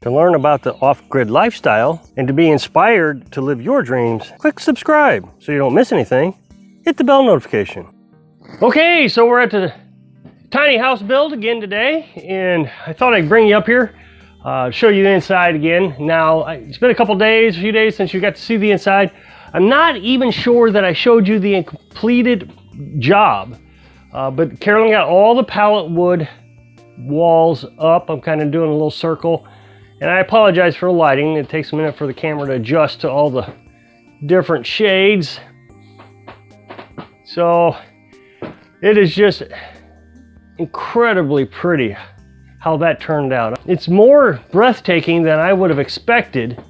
To learn about the off-grid lifestyle and to be inspired to live your dreams, click subscribe so you don't miss anything. Hit the bell notification. Okay, so we're at the tiny house build again today, and I thought I'd bring you up here, show you the inside again. Now, it's been a few days since you got to see the inside. I'm not even sure that I showed you the completed job, but Carolyn got all the pallet wood walls up. I'm kind of doing a little circle, and I apologize for the lighting. It takes a minute for the camera to adjust to all the different shades. So it is just incredibly pretty how that turned out. It's more breathtaking than I would have expected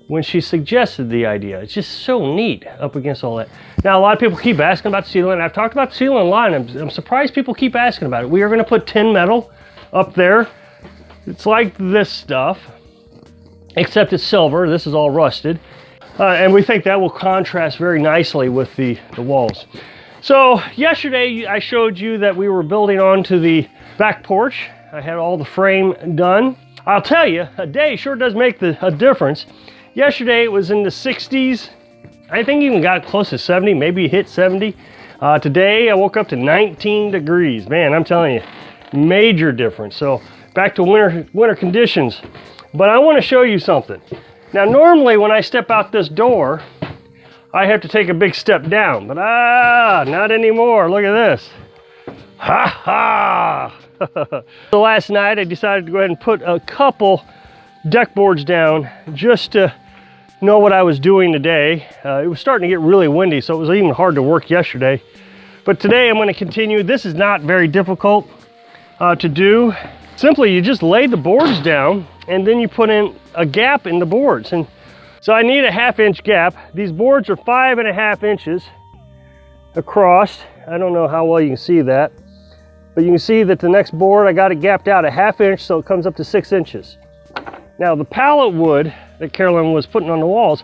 when she suggested the idea. It's just so neat up against all that. Now, a lot of people keep asking about the ceiling. I've talked about the ceiling a lot, and I'm surprised people keep asking about it. We are going to put tin metal up there. It's like this stuff, except it's silver. This is all rusted. And we think that will contrast very nicely with the walls. So yesterday I showed you that we were building onto the back porch. I had all the frame done. I'll tell you, a day sure does make a difference. Yesterday it was in the 60s. I think even got close to 70, maybe hit 70. Today I woke up to 19 degrees. Man, I'm telling you, major difference. So back to winter conditions. But I want to show you something. Now normally when I step out this door, I have to take a big step down, but not anymore. Look at this. Ha ha! So last night I decided to go ahead and put a couple deck boards down just to know what I was doing today. It was starting to get really windy, so it was even hard to work yesterday. But today I'm going to continue. This is not very difficult to do. Simply, you just lay the boards down and then you put in a gap in the boards. And so I need a 1/2 inch gap. These boards are 5.5 inches across. I don't know how well you can see that, but you can see that the next board, I got it gapped out a 1/2 inch, so it comes up to 6 inches. Now the pallet wood that Carolyn was putting on the walls,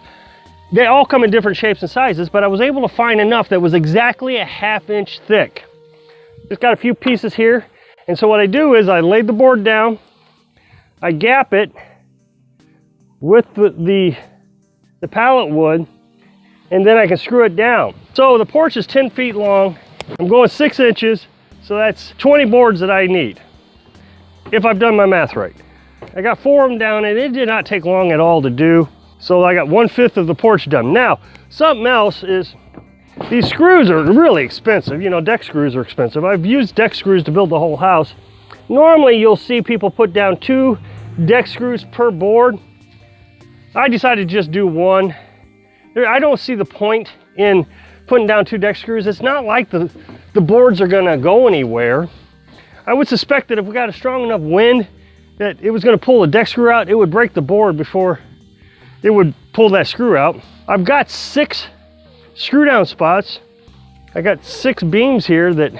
they all come in different shapes and sizes, but I was able to find enough that was exactly a 1/2 inch thick. Just got a few pieces here. And so what I do is I lay the board down, I gap it with the pallet wood, and then I can screw it down. So the porch is 10 feet long. I'm going 6 inches, so that's 20 boards that I need, if I've done my math right. I got 4 of them down, and it did not take long at all to do. So I got 1/5 of the porch done. Now, something else is, these screws are really expensive. You know, deck screws are expensive. I've used deck screws to build the whole house. Normally, you'll see people put down 2 deck screws per board. I decided to just do 1. I don't see the point in putting down 2 deck screws. It's not like the boards are gonna go anywhere. I would suspect that if we got a strong enough wind that it was gonna pull the deck screw out, it would break the board before it would pull that screw out. I've got 6 screw down spots. I got 6 beams here that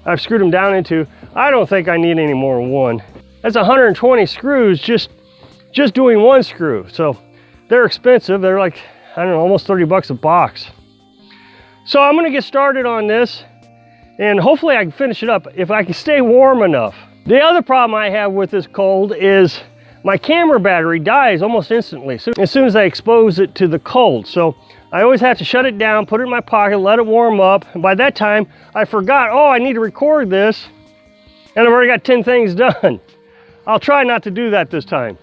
I've screwed them down into. I don't think I need any more than 1. That's 120 screws just doing 1 screw. So they're expensive. They're like, I don't know, almost 30 bucks a box. So I'm gonna get started on this, and hopefully I can finish it up if I can stay warm enough. The other problem I have with this cold is my camera battery dies almost instantly as soon as I expose it to the cold. So I always have to shut it down, put it in my pocket, let it warm up. And by that time, I forgot, oh, I need to record this, and I've already got 10 things done. I'll try not to do that this time.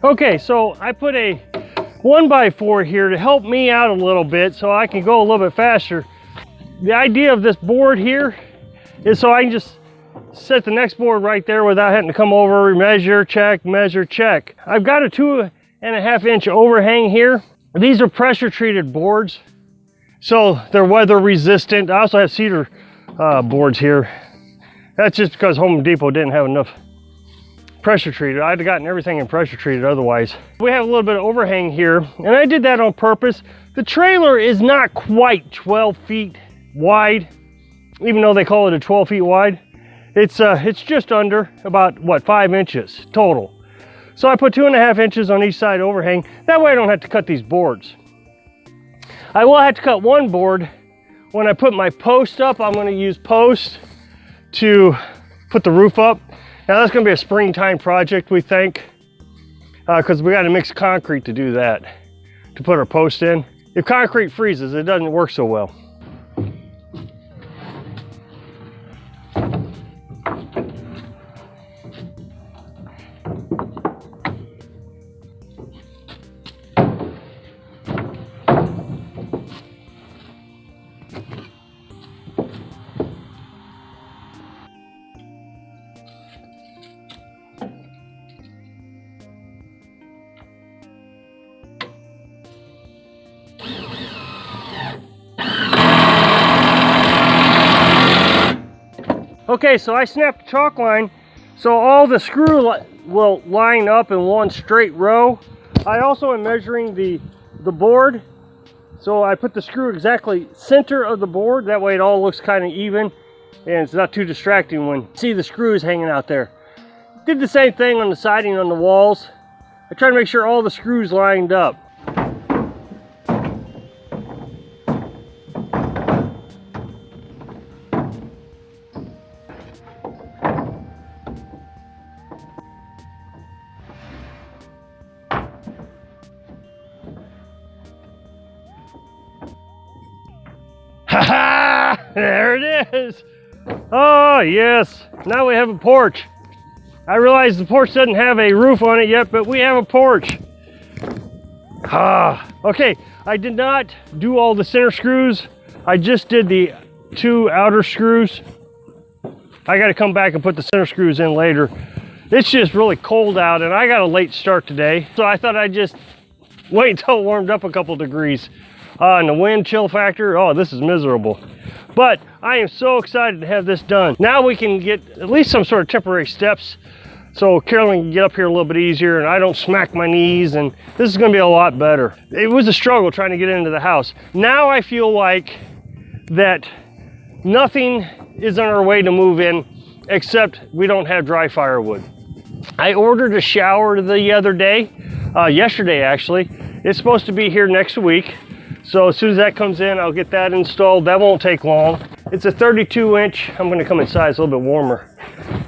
Okay, so I put a 1x4 here to help me out a little bit so I can go a little bit faster. The idea of this board here is so I can just set the next board right there without having to come over, measure, check, measure, check. I've got a 2.5 inch overhang here. These are pressure treated boards. So they're weather resistant. I also have cedar boards here. That's just because Home Depot didn't have enough pressure treated. I'd have gotten everything in pressure treated otherwise. We have a little bit of overhang here, and I did that on purpose. The trailer is not quite 12 feet wide, even though they call it a 12 feet wide. It's just under about, what, 5 inches total. So I put 2.5 inches on each side overhang. That way I don't have to cut these boards. I will have to cut one board. When I put my post up, I'm gonna use post to put the roof up. Now that's gonna be a springtime project, we think, because we gotta mix concrete to do that, to put our post in. If concrete freezes, it doesn't work so well. Okay, so I snapped the chalk line so all the screw will line up in one straight row. I also am measuring the board, so I put the screw exactly center of the board. That way it all looks kind of even and it's not too distracting when you see the screws hanging out there. Did the same thing on the siding on the walls. I try to make sure all the screws lined up. There it is. Oh yes, now we have a porch. I realize the porch doesn't have a roof on it yet, but we have a porch. Okay, I did not do all the center screws. I just did the 2 outer screws. I got to come back and put the center screws in later. It's just really cold out and I got a late start today, so I thought I'd just wait until it warmed up a couple degrees. And the wind chill factor, oh, this is miserable. But I am so excited to have this done. Now we can get at least some sort of temporary steps so Carolyn can get up here a little bit easier and I don't smack my knees, and this is gonna be a lot better. It was a struggle trying to get into the house. Now I feel like that nothing is on our way to move in except we don't have dry firewood. I ordered a shower the other day, yesterday actually. It's supposed to be here next week. So as soon as that comes in, I'll get that installed. That won't take long. It's a 32 inch, I'm gonna come inside, it's a little bit warmer.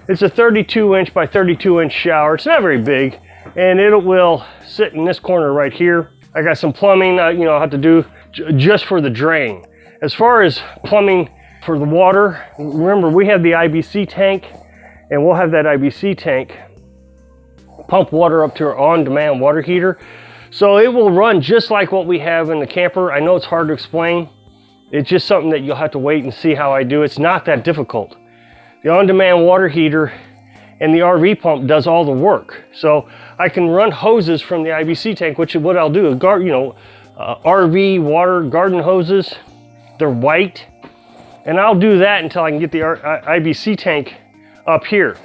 It's a 32 inch by 32 inch shower. It's not very big, and it will sit in this corner right here. I got some plumbing, I'll have to do just for the drain. As far as plumbing for the water, remember we have the IBC tank, and we'll have that IBC tank pump water up to our on-demand water heater. So it will run just like what we have in the camper. I know it's hard to explain. It's just something that you'll have to wait and see how I do. It's not that difficult. The on-demand water heater and the RV pump does all the work. So I can run hoses from the IBC tank, which is what I'll do. RV water garden hoses, they're white. And I'll do that until I can get the IBC tank up here.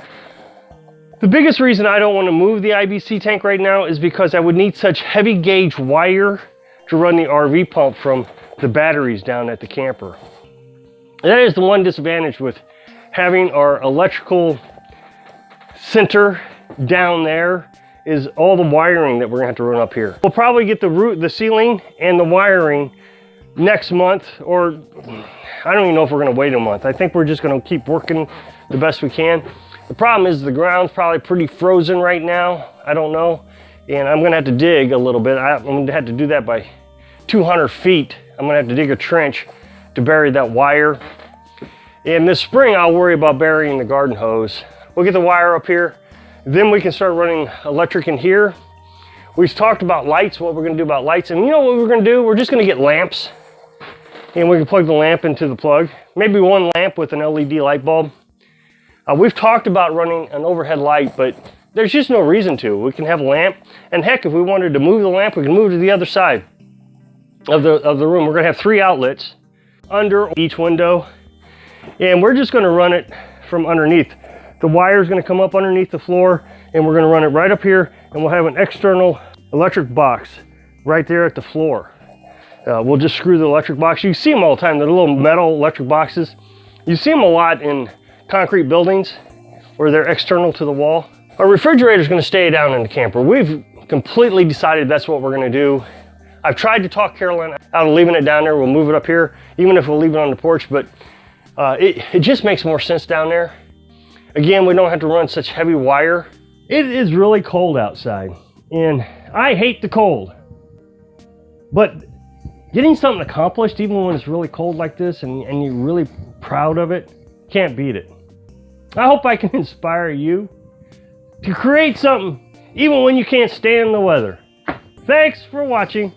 The biggest reason I don't want to move the IBC tank right now is because I would need such heavy gauge wire to run the RV pump from the batteries down at the camper. And that is the one disadvantage with having our electrical center down there, is all the wiring that we're gonna have to run up here. We'll probably get the ceiling and the wiring next month, or I don't even know if we're gonna wait a month. I think we're just gonna keep working the best we can. The problem is the ground's probably pretty frozen right now. I don't know. And I'm gonna have to dig a little bit. I'm gonna have to do that by 200 feet. I'm gonna have to dig a trench to bury that wire. And this spring, I'll worry about burying the garden hose. We'll get the wire up here. Then we can start running electric in here. We've talked about lights, what we're gonna do about lights. And you know what we're gonna do? We're just gonna get lamps. And we can plug the lamp into the plug. Maybe one lamp with an LED light bulb. We've talked about running an overhead light, but there's just no reason to. We can have a lamp, and heck, if we wanted to move the lamp, we can move to the other side. of the room. We're gonna have 3 outlets under each window, and we're just gonna run it from underneath. The wire is gonna come up underneath the floor, and we're gonna run it right up here, and we'll have an external electric box right there at the floor. We'll just screw the electric box. You see them all the time, they're little metal electric boxes. You see them a lot in concrete buildings where they're external to the wall. Our refrigerator is gonna stay down in the camper. We've completely decided that's what we're gonna do. I've tried to talk Carolyn out of leaving it down there. We'll move it up here, even if we'll leave it on the porch, but it just makes more sense down there. Again, we don't have to run such heavy wire. It is really cold outside, and I hate the cold. But getting something accomplished, even when it's really cold like this and you're really proud of it, can't beat it. I hope I can inspire you to create something even when you can't stand the weather. Thanks for watching.